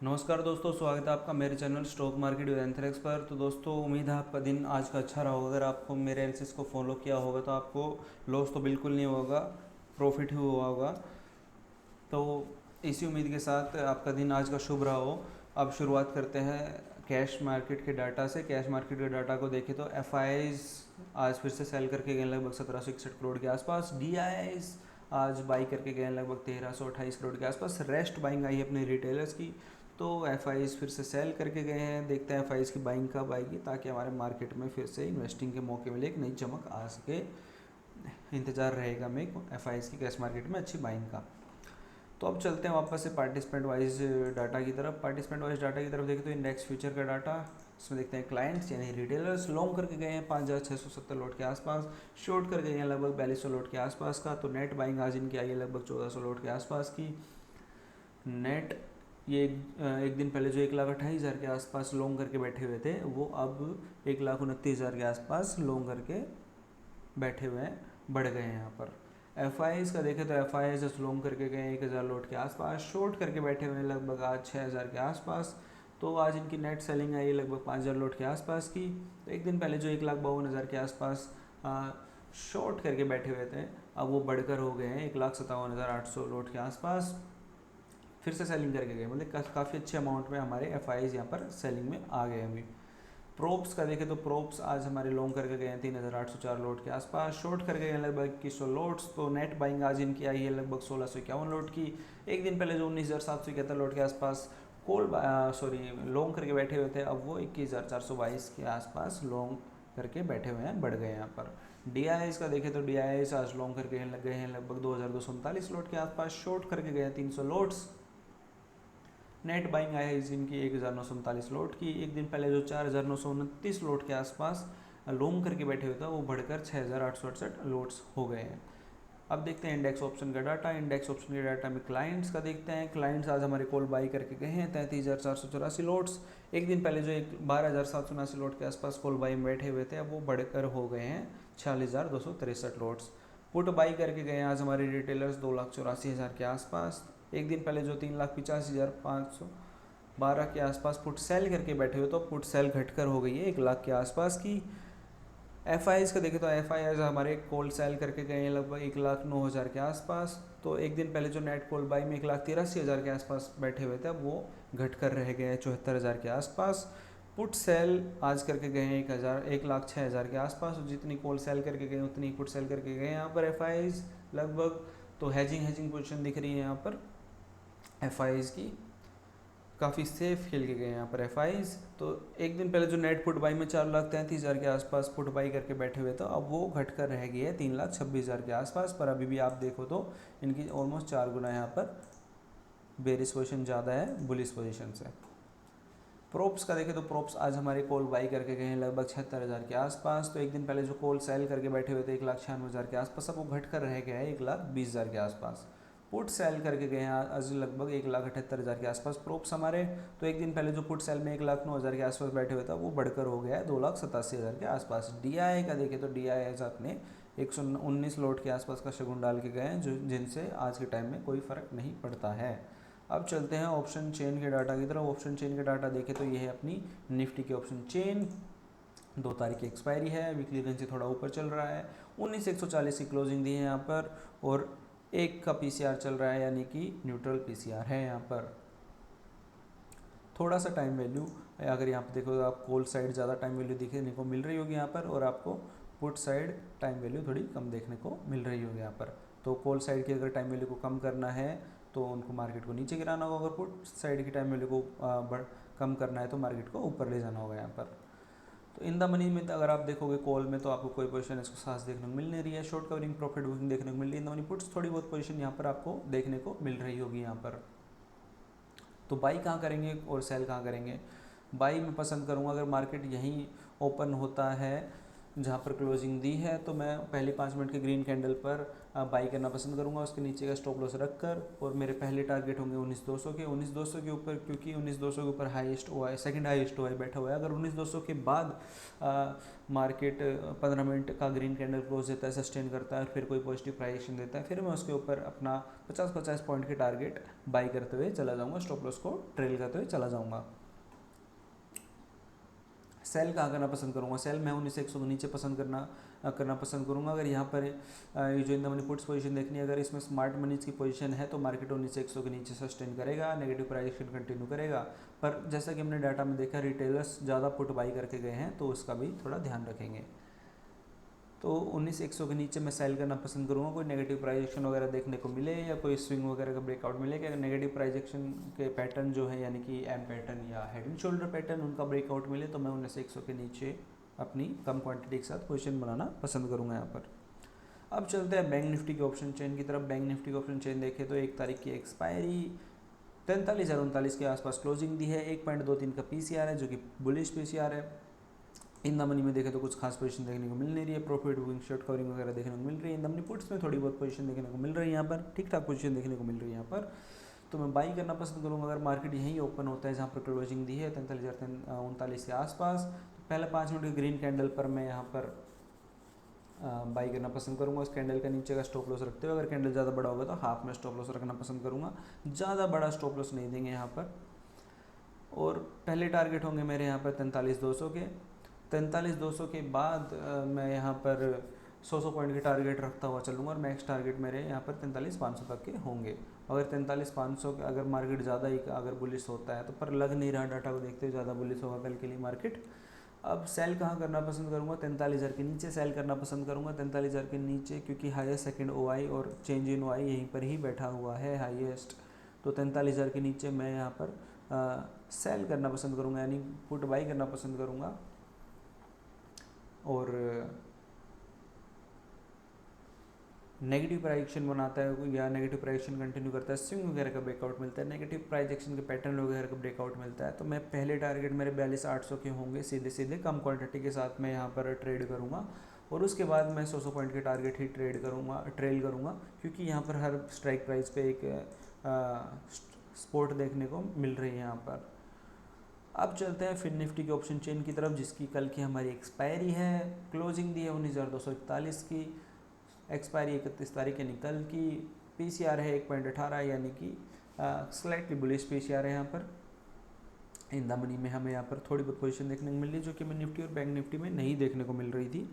नमस्कार दोस्तों, स्वागत है आपका मेरे channel stock market with anthrax पर। तो दोस्तों, उम्मीद है आपका दिन आज का अच्छा रहा होगा। अगर आपको मेरे एनालिसिस को फॉलो किया होगा तो आपको लॉस तो बिल्कुल नहीं होगा, प्रॉफिट ही हुआ होगा। तो इसी उम्मीद के साथ आपका दिन आज का शुभ रहा हो। अब शुरुआत करते हैं कैश मार्केट के डाटा से। कैश मार्केट के डाटा को देखें तो एफ आज फिर से सेल करके गए लगभग 1761 करोड़ के आसपास। डी आज बाई करके गए लगभग 1328 करोड़ के आसपास। रेस्ट बाइंग आई है अपने रिटेलर्स की, तो एफ फिर से सेल करके गए हैं। देखते हैं एफ की बाइंग कब आएगी ताकि हमारे मार्केट में फिर से इन्वेस्टिंग के मौके मिले, एक नई चमक आ सके। इंतज़ार रहेगा हमें एफ की कैश मार्केट में अच्छी बाइंग का। तो अब चलते हैं वापस से पार्टिसिपेंट वाइज डाटा की तरफ। पार्टिसिपेंट वाइज डाटा की तरफ देखें तो इंडेक्स फ्यूचर का डाटा, इसमें देखते हैं क्लाइंट्स यानी रिटेलर्स लॉन्ग करके गए हैं 5670 लोट के आसपास, शॉर्ट करके गए हैं लगभग 4200 लोट के आसपास का। तो नेट बाइंग आज इनकी आई है लगभग 1400 लोट के आसपास की। नेट ये एक दिन पहले जो 1,28,000 के आसपास लॉन्ग करके बैठे हुए थे, वो अब 1,29,000 के आसपास लॉन्ग करके बैठे हुए हैं, बढ़ गए हैं यहाँ पर। एफ का देखें तो एफ आई लॉन्ग करके गए 1,000 लोट के आसपास, शॉर्ट करके बैठे हुए हैं लगभग आज 6,000 के आसपास। तो आज इनकी नेट सेलिंग आई लगभग 5,000 लोट के आसपास की। तो एक दिन पहले जो 1,52,000 के आसपास शॉर्ट करके बैठे हुए थे, अब वो बढ़कर हो गए हैं 1,57,800 लोट के आसपास, फिर से सेलिंग करके गए। मतलब काफ़ी अच्छे अमाउंट में हमारे एफ यहाँ पर सेलिंग में आ गए अभी। प्रोप्स का देखें तो प्रोप्स आज हमारे लॉन्ग करके गए हैं 3,804 लोट के आसपास, शॉर्ट करके गए लगभग 2100 लोट्स। तो नेट बाइंग आज इनकी आई है लगभग 1,651 लोट की। एक दिन पहले जो 19,771 लोट के आसपास लॉन्ग करके बैठे हुए थे, अब वो 21,422 के आसपास लॉन्ग करके बैठे हुए हैं, बढ़ गए यहाँ पर। डी का देखें तो डी आज लॉन्ग करके लग गए हैं लगभग 2,239 लोट के आसपास, शॉर्ट करके गए हैं 300 लोट्स। नेट बाइंग आई है जिनकी 1,939 लोट की। एक दिन पहले जो 4,929 लोट के आसपास लॉन्ग करके बैठे हुए था, वो बढ़कर 6,868 लोट्स हो गए हैं। अब देखते हैं इंडेक्स ऑप्शन का डाटा। इंडेक्स ऑप्शन के डाटा में क्लाइंट्स का देखते हैं। क्लाइंट्स आज हमारे कॉल बाई करके गए हैं 33,484 लोट्स। एक दिन पहले जो 12,779 लोट के आसपास कॉल बाई में बैठे हुए थे, अब वो बढ़कर हो गए हैं 46,263 लोट्स। पुट बाई करके गए हैं आज हमारे रिटेलर्स 2,84,000 के आसपास। एक दिन पहले जो 3,85,512 के आसपास पुट सेल करके बैठे हुए, तो पुट सेल घटकर हो गई है 1,00,000 के आसपास की। एफ का देखें तो एफ हमारे कॉल सेल करके गए हैं लगभग 1,09,000 के आसपास। तो एक दिन पहले जो नेट कॉल बाई में 1,83,000 के आसपास बैठे हुए थे, अब वो घटकर रह गए हैं 74,000 के आसपास। पुट सेल आज करके गए हैं 1,06,000 के आसपास। जितनी कॉल सेल करके गए उतनी पुट सेल करके गए यहाँ पर एफ लगभग। तो हैजिंग पोजीशन दिख रही है यहाँ पर एफ की, काफ़ी सेफ खेल के गए यहाँ पर एफ। तो एक दिन पहले जो नेट पुट बाई में 4,33,000 के आसपास पुट बाई करके बैठे हुए थे, अब वो घटकर रह गई है 3,26,000 के आसपास। पर अभी भी आप देखो तो इनकी ऑलमोस्ट 4 गुना यहाँ पर बेरिश पोजीशन ज़्यादा है बुलिश पोजीशन से। प्रोप्स का देखें तो प्रोप्स आज हमारे कॉल बाई करके गए हैं लगभग 76,000 के आसपास। तो एक दिन पहले जो कॉल सेल करके बैठे हुए थे 1,96,000 के आसपास, अब वो घटकर रह गया है 1,20,000 के आसपास। पुट सेल करके गए हैं आज लगभग 1,78,000 के आसपास प्रोप्स हमारे। तो एक दिन पहले जो पुट सेल में 1,09,000 के आसपास बैठे हुए था, वो बढ़कर हो गया है 2,87,000 के आसपास। डी का देखें तो डी अपने 119 लोट के आसपास का शगुन डाल के गए हैं, जो जिनसे आज के टाइम में कोई फ़र्क नहीं पड़ता है। अब चलते हैं ऑप्शन चेन के डाटा की तरफ। ऑप्शन चेन के डाटा देखें तो ये है अपनी निफ्टी की ऑप्शन चेन। 2 तारीख की एक्सपायरी है, वीकली रेंज से थोड़ा ऊपर चल रहा है। 19,140 की क्लोजिंग दी है यहाँ पर, और 1 का पीसीआर चल रहा है, यानी कि न्यूट्रल पीसीआर है यहाँ पर। थोड़ा सा टाइम वैल्यू अगर यहाँ पर देखो तो आप कॉल साइड ज़्यादा टाइम वैल्यू देखने को मिल रही होगी यहाँ पर, और आपको पुट साइड टाइम वैल्यू थोड़ी कम देखने को मिल रही होगी यहाँ पर। तो कॉल साइड की अगर टाइम वैल्यू को कम करना है तो उनको मार्केट को नीचे गिराना होगा, अगर पुट साइड की टाइम वैल्यू को कम करना है तो मार्केट को ऊपर ले जाना होगा यहाँ पर। तो इन द मनी में अगर आप देखोगे कॉल में, तो आपको कोई पोजीशन इसको साथ देखने को मिल नहीं रही है। शॉर्ट कवरिंग प्रॉफिट बुकिंग देखने को मिल रही है। इन द मनी पुट्स थोड़ी बहुत पोजीशन यहाँ पर आपको देखने को मिल रही होगी यहाँ पर। तो बाई कहाँ करेंगे और सेल कहाँ करेंगे? बाई मैं पसंद करूँगा अगर मार्केट यहीं ओपन होता है जहाँ पर क्लोजिंग दी है तो मैं पहले 5 मिनट के ग्रीन कैंडल पर बाई करना पसंद करूँगा, उसके नीचे का स्टॉप लॉस रख कर। और मेरे पहले टारगेट होंगे 19,200 के। 19,200 के ऊपर, क्योंकि 19,200 के ऊपर हाईएस्ट हुआ है, सेकंड हाईएस्ट हुआ है, बैठा हुआ है। अगर 19,200 के बाद मार्केट 15 मिनट का ग्रीन कैंडल क्लोज देता है, सस्टेन करता है और फिर कोई पॉजिटिव प्राइस एक्शन देता है, फिर मैं उसके ऊपर अपना 50-50 पॉइंट के टारगेट बाई करते हुए चला जाऊँगा, स्टॉप लॉस को ट्रेल करते हुए चला जाऊँगा। सेल कहाँ करना पसंद करूँगा? सेल मैं 19,100 के नीचे करना पसंद करूँगा। अगर यहाँ पर ये जो in the money puts position देखनी है, अगर इसमें स्मार्ट मनीज की पोजीशन है तो मार्केट 19,100 के नीचे सस्टेन करेगा, नेगेटिव प्राइस एक्शन कंटिन्यू करेगा। पर जैसा कि हमने डाटा में देखा, रिटेलर्स ज़्यादा पुट बाई करके गए हैं, तो उसका भी थोड़ा ध्यान रखेंगे। तो 19,100 के नीचे मैं सेल करना पसंद करूँगा। कोई नेगेटिव प्राइस एक्शन वगैरह देखने को मिले या कोई स्विंग वगैरह का ब्रेकआउट मिले, कि अगर नेगेटिव प्राइस एक्शन के पैटर्न जो है, यानी कि एम पैटर्न या हेड एंड शोल्डर पैटर्न, उनका ब्रेकआउट मिले तो मैं 19,100 के नीचे अपनी कम क्वांटिटी के साथ पोजीशन बनाना पसंद करूँगा यहाँ पर। अब चलते हैं बैंक निफ्टी के ऑप्शन चेन की तरफ। बैंक निफ्टी के ऑप्शन चेन देखें तो 1 तारीख की एक्सपायरी, 43,039 के आसपास क्लोजिंग दी है, 1.23 का पीसीआर है जो कि बुलिश पीसीआर है। इन द मनी में देखें तो कुछ खास पोजीशन देखने को मिल नहीं रही है, प्रॉफिट बुकिंग, शॉर्ट कवरिंग वगैरह देखने को मिल रही है। इन द मनी पुट्स में थोड़ी बहुत पोजीशन देखने को मिल रही है, यहाँ पर ठीक ठाक पोजीशन देखने को मिल रही है यहाँ पर, तो मैं बाई करना पसंद करूँगा। अगर मार्केट यहीं ओपन होता है जहाँ पर क्लोजिंग दी है 43,039 के आसपास, तो पहले 5 मिनट के ग्रीन कैंडल पर मैं यहाँ पर बाई करना पसंद करूँगा। उस कैंडल का नीचे का स्टॉप लॉस रखते हुए, अगर कैंडल ज़्यादा बड़ा होगा तो हाफ में स्टॉप लॉस रखना पसंद करूँगा, ज़्यादा बड़ा स्टॉप लॉस नहीं देंगे यहाँ पर। और पहले टारगेट होंगे मेरे यहाँ पर 43,200 के। 43,200 के बाद मैं यहाँ पर 100 पॉइंट के टारगेट रखता हुआ चलूँगा, और मैक्स टारगेट मेरे यहाँ पर 43,500 तक के होंगे। अगर 43,500 के अगर मार्केट ज़्यादा ही अगर बुलिश होता है तो, पर लग नहीं रहा डाटा को देखते हुए ज़्यादा बुलिश होगा कल के लिए मार्केट। अब सेल कहाँ करना पसंद करूँगा? 43,000 के नीचे सेल करना पसंद करूँगा। 43,000 के नीचे, क्योंकि हाईएस्ट सेकंड ओआई और चेंज इन ओआई यहीं पर ही बैठा हुआ है हाईएस्ट, तो 43,000 के नीचे मैं यहाँ पर सेल करना पसंद करूँगा, यानी पुट बाई करना पसंद करूँगा। और नेगेटिव प्राइस एक्शन बनाता है या नेगेटिव प्राइस एक्शन कंटिन्यू करता है, स्विंग वगैरह का ब्रेकआउट मिलता है, नेगेटिव प्राइस एक्शन के पैटर्न वगैरह का ब्रेकआउट मिलता है, तो मैं पहले टारगेट मेरे 42,800 के होंगे, सीधे सीधे कम क्वांटिटी के साथ मैं यहाँ पर ट्रेड करूँगा। और उसके बाद मैं 100 पॉइंट के टारगेट ही ट्रेल करूँगा, क्योंकि यहाँ पर हर स्ट्राइक प्राइस पे एक सपोर्ट देखने को मिल रही है यहाँ पर। अब चलते हैं फिर निफ्टी के ऑप्शन चेन की तरफ, जिसकी कल की हमारी एक्सपायरी है, क्लोजिंग दी है 19,241 की, एक्सपायरी 31 तारीख यानी कल की, पीसीआर है 1.18, यानी कि स्लाइटली बुलिश पीसीआर है यहाँ पर। इन द मनी में हमें यहाँ पर थोड़ी बहुत पोजीशन देखने को मिल रही है, जो कि मैं निफ्टी और बैंक निफ्टी में नहीं देखने को मिल रही थी,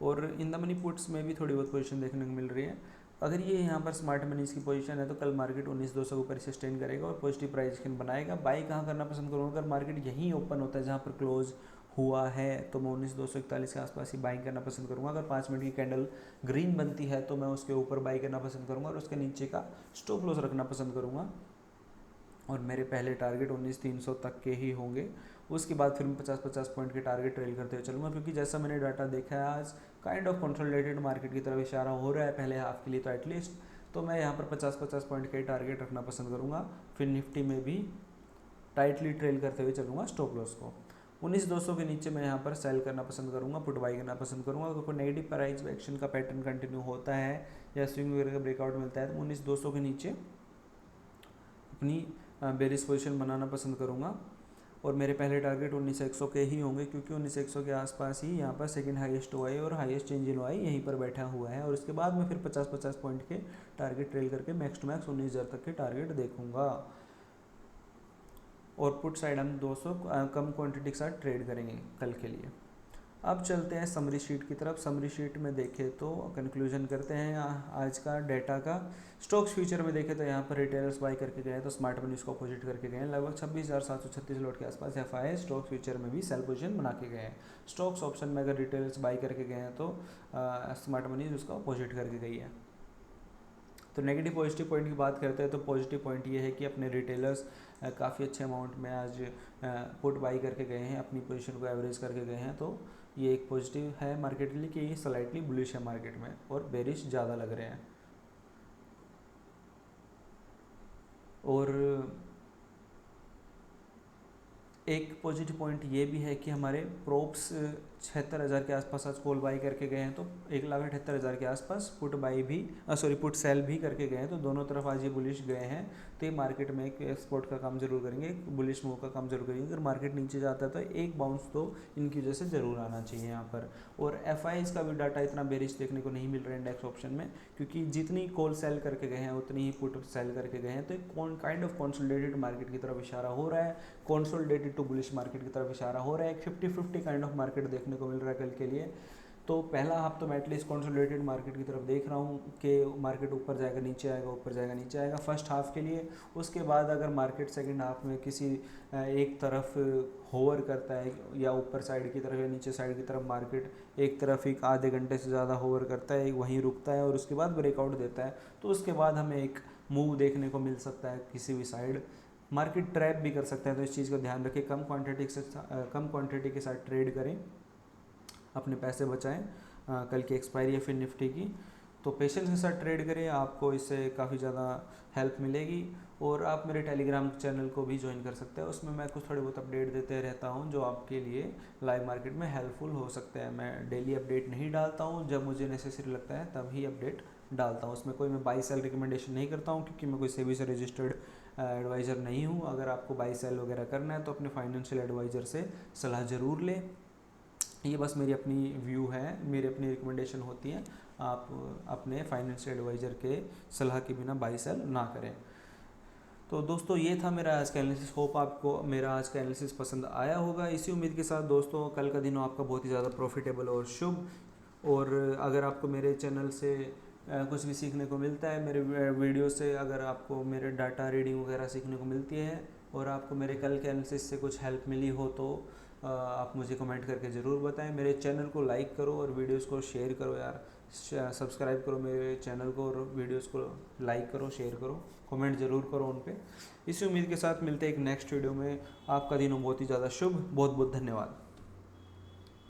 और इन द मनी पुट्स में भी थोड़ी बहुत पोजीशन देखने को मिल रही है। अगर ये यहाँ पर स्मार्ट मनीज की पोजीशन है तो कल मार्केट 19,200 के ऊपर सस्टेन करेगा और पॉजिटिव प्राइस एक्शन बनाएगा। बाई कहाँ करना पसंद करूँगा? अगर मार्केट यहीं ओपन होता है जहाँ पर क्लोज हुआ है तो मैं 19,241 के आसपास ही बाइंग करना पसंद करूँगा। अगर 5 मिनट की कैंडल ग्रीन बनती है तो मैं उसके ऊपर बाई करना पसंद करूँगा और उसके नीचे का स्टॉप लॉस रखना पसंद करूँगा, और मेरे पहले टारगेट 19,300 तक के ही होंगे। उसके बाद फिर मैं 50-50 पॉइंट के टारगेट ट्रेल करते हुए चलूँगा, क्योंकि जैसा मैंने डाटा देखा है आज काइंड ऑफ कंसोलिडेटेड मार्केट की तरफ इशारा हो रहा है पहले हाफ के लिए, तो एटलीस्ट तो मैं यहाँ पर 50-50 पॉइंट के टारगेट रखना पसंद करूँगा। फिर निफ्टी में भी टाइटली ट्रेल करते हुए चलूँगा स्टॉप लॉस को। 19,200 के नीचे मैं यहाँ पर सेल करना पसंद करूँगा, पुट बाई करना पसंद करूँगा। अगर कोई नेगेटिव प्राइस एक्शन का पैटर्न कंटिन्यू होता है या स्विंग वगैरह का ब्रेकआउट मिलता है तो 19,200 के नीचे अपनी बेरिश पोजीशन बनाना पसंद करूँगा, और मेरे पहले टारगेट 19,100 के ही होंगे, क्योंकि 19,100 के आसपास ही यहाँ पर सेकंड हाईएस्ट ओआई और हाईएस्ट चेंज इन ओआई यहीं पर बैठा हुआ है, और उसके बाद मैं फिर 50-50 पॉइंट के टारगेट ट्रेल करके मैक्स टू मैक्स 19,000 तक के टारगेट देखूंगा। और पुट साइड हम 200 कम क्वांटिटी के साथ ट्रेड करेंगे कल के लिए। अब चलते हैं समरी शीट की तरफ। समरी शीट में देखें तो कंक्लूजन करते हैं आज का डेटा का। स्टॉक्स फ्यूचर में देखें तो यहाँ पर रिटेलर्स बाई करके गए हैं, तो स्मार्ट मनी उसको अपोजिट करके गए हैं, लगभग 26,736 लॉट के आसपास एफआई स्टॉक्स फ्यूचर में भी सेल पोजीशन बना के गए हैं। स्टॉक्स ऑप्शन में अगर रिटेलर्स बाई करके गए हैं तो स्मार्ट मनी उसको अपोजिट करके गई है। तो नेगेटिव पॉजिटिव पॉइंट की बात करते हैं तो पॉजिटिव पॉइंट ये है कि अपने रिटेलर्स काफ़ी अच्छे अमाउंट में आज पुट बाई करके गए हैं, अपनी पोजीशन को एवरेज करके गए हैं, तो ये एक पॉजिटिव है मार्केट के लिए कि ये स्लाइटली बुलिश है मार्केट में और बेरिश ज़्यादा लग रहे हैं। और एक पॉजिटिव पॉइंट ये भी है कि हमारे प्रोप्स 1,78,000 के आसपास आज कॉल बाई करके गए हैं, तो 1,78,000 के आसपास पुट बाई भी पुट सेल भी करके गए हैं, तो दोनों तरफ आज ये बुलिश गए हैं। तो ये मार्केट में एक एक्सपोर्ट का काम जरूर करेंगे, एक बुलिश मूव का काम जरूर करेंगे। अगर मार्केट नीचे जाता है तो एक बाउंस तो इनकी वजह से ज़रूर आना चाहिए यहाँ पर। और FIs का भी डाटा इतना बेरिश देखने को नहीं मिल रहा है इंडेक्स ऑप्शन में, क्योंकि जितनी कॉल सेल करके गए हैं उतनी ही पुट सेल करके गए हैं। तो एक काइंड ऑफ कंसोलिडेटेड मार्केट की तरफ इशारा हो रहा है, कंसोलिडेटेड टू बुलिश मार्केट की तरफ इशारा हो रहा है। एक 50-50 काइंड ऑफ मार्केट देखने को मिल रहा है कल के लिए। तो पहला हाफ तो मैं एटलीस्ट कंसोलिडेटेड मार्केट की तरफ देख रहा हूँ कि मार्केट ऊपर जाएगा नीचे आएगा, ऊपर जाएगा नीचे आएगा फर्स्ट हाफ के लिए। उसके बाद अगर मार्केट सेकंड हाफ में किसी एक तरफ होवर करता है, या ऊपर साइड की तरफ या नीचे साइड की तरफ मार्केट एक तरफ एक आधे घंटे से ज़्यादा होवर करता है, वहीं रुकता है और उसके बाद ब्रेकआउट देता है, तो उसके बाद हमें एक मूव देखने को मिल सकता है किसी भी साइड। मार्केट ट्रैप भी कर सकता है, तो इस चीज़ का ध्यान रखें। कम क्वांटिटी के साथ ट्रेड करें, अपने पैसे बचाएं कल की एक्सपायरी है फिर निफ्टी की। तो पेशेंस के साथ ट्रेड करें, आपको इससे काफ़ी ज़्यादा हेल्प मिलेगी। और आप मेरे टेलीग्राम चैनल को भी ज्वाइन कर सकते हैं, उसमें मैं कुछ थोड़े बहुत अपडेट देते रहता हूं जो आपके लिए लाइव मार्केट में हेल्पफुल हो सकते हैं। मैं डेली अपडेट नहीं डालता हूं, जब मुझे नेसेसरी लगता है तभी अपडेट डालता हूं। उसमें कोई मैं बाई सेल रिकमेंडेशन नहीं करता हूं, क्योंकि मैं कोई सेबी से रजिस्टर्ड एडवाइज़र नहीं हूँ। अगर आपको बाई सेल वगैरह करना है तो अपने फाइनेंशियल एडवाइज़र से सलाह ज़रूर लें। ये बस मेरी अपनी व्यू है, मेरी अपनी रिकमेंडेशन होती है, आप अपने फाइनेंशियल एडवाइज़र के सलाह के बिना बाई सेल ना करें। तो दोस्तों ये था मेरा आज का एनालिसिस। होप आपको मेरा आज का एनालिसिस पसंद आया होगा। इसी उम्मीद के साथ दोस्तों कल का दिन आपका बहुत ही ज़्यादा प्रॉफिटेबल और शुभ। और अगर आपको मेरे चैनल से कुछ भी सीखने को मिलता है, मेरे वीडियो से अगर आपको मेरे डाटा रीडिंग वगैरह सीखने को मिलती है और आपको मेरे कल के एनालिसिस से कुछ हेल्प मिली हो, तो आप मुझे कमेंट करके ज़रूर बताएं। मेरे चैनल को लाइक करो और वीडियोस को शेयर करो यार, सब्सक्राइब करो मेरे चैनल को और वीडियोस को लाइक करो, शेयर करो, कमेंट ज़रूर करो उन पे। इसी उम्मीद के साथ मिलते हैं एक नेक्स्ट वीडियो में। आपका दिन हो बहुत ही ज़्यादा शुभ। बहुत बहुत धन्यवाद।